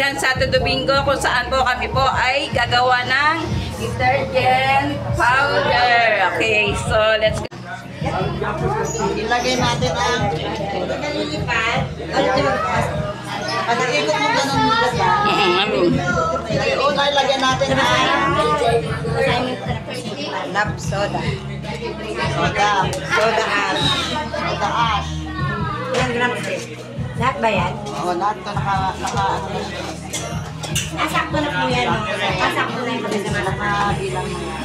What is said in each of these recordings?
yan Santo Domingo kung saan po kami po ay gagawa ng detergent powder. Okay, so let's go. Ilagay natin ang nalilipat. Pag-ikot mo ganun nilagyan. Una ilagay natin ang lap soda. Soda ash. Ilang grams eh? Lahat ba yan? Oo, lahat ito naka-ano na siya. Asakto na po yan. Asakto na yung pagkasaman. Nakabilang mo yan.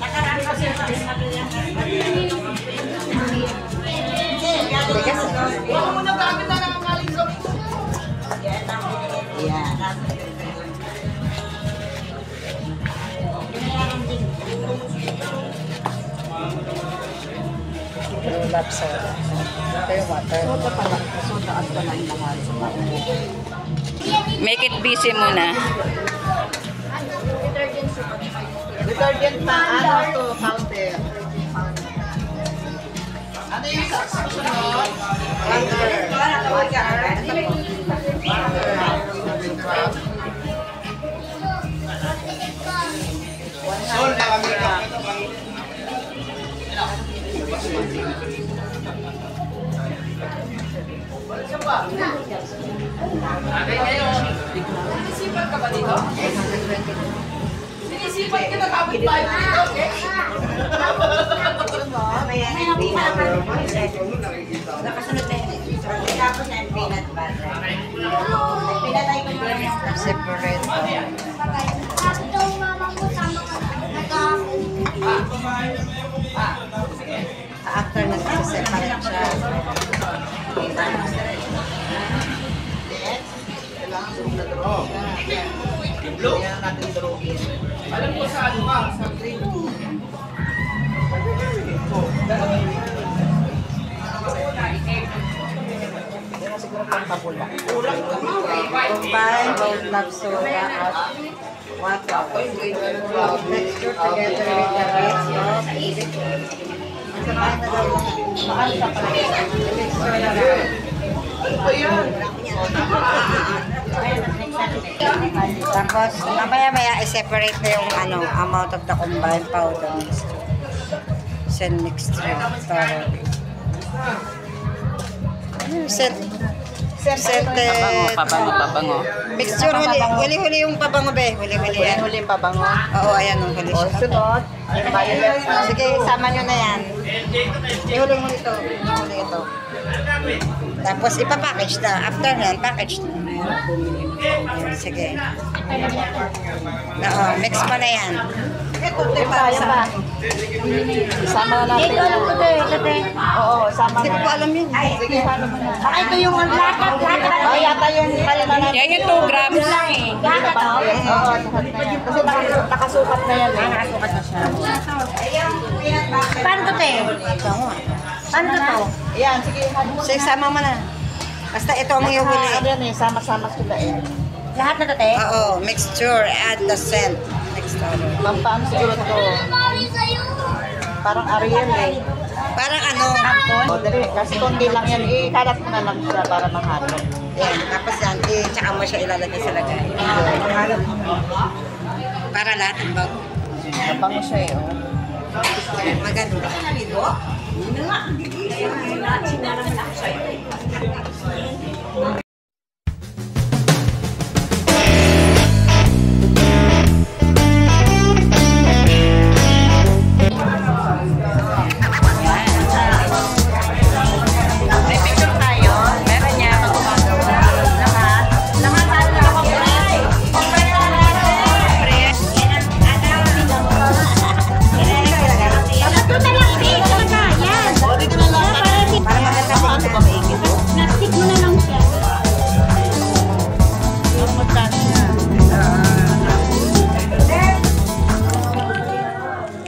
Nakarami kasi yung pagkasaman yan. Yan. Lap soda. Ito yung water. Soda pala. Soda at pala yung mahal sa paulo. Make it busy muna. Detergent pa, ano to, powder. Ano yung susunod? Sinisipat ka ba dito? Sinisipat ka na kapit tayo dito, okay? Nakasunod na yun. Tapos na yung peanut butter. Pinatay ko mo lang yung Separate. After nag-separate siya. Alam ko sa ano ka, sa green. Combine both lap soda at water. Mixture together with the rest of mixture na lang. Tapos, mamaya i-separate na yung amount of the combined powder mixture. Send mixture. Pabango. Mixture, huli-huli yung pabango, be. Huli-huli yan. Huli yung pabango? Oo, ayan. Huli siya. Sunod. Sige, sama nyo na yan. Ihuli mo ito. Ihuli ito. Tapos ipapackage na. After nun, package na. Sige. Mix mo na yan. Ito, tayo pa. Sama na natin. Ito alam ko ito. Oo, sama na. Hindi ko alam yun. Sige, paano mo na. Baka ito yung lakat. Oo, yata yung kaya na natin. Yan yung 2 grams. Lakat o? Oo, kasi nakasukat na yan. Nakasukat na siya. Paano to, te? Paano to? Ayan, sige. Sige, sama mo na. Basta ito ang ihuli. Ano yan eh, sama-sama sila eh. Lahat na to, te? Oo, mixture, add the scent. Mixture. Pampano siguro to. Parang Ariel eh. Parang ano? O, dali. Kasi kundi lang yan. Ikalat mo na lang siya para mahalo. Yan. Tapos yan, tsaka mo siya ilalagay sa lagay. Para lahat ang bago. Mabango siya eh. Maganda.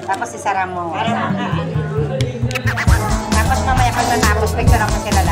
Tapos isara mo. Tapos mamaya pag natapos, picture ako sila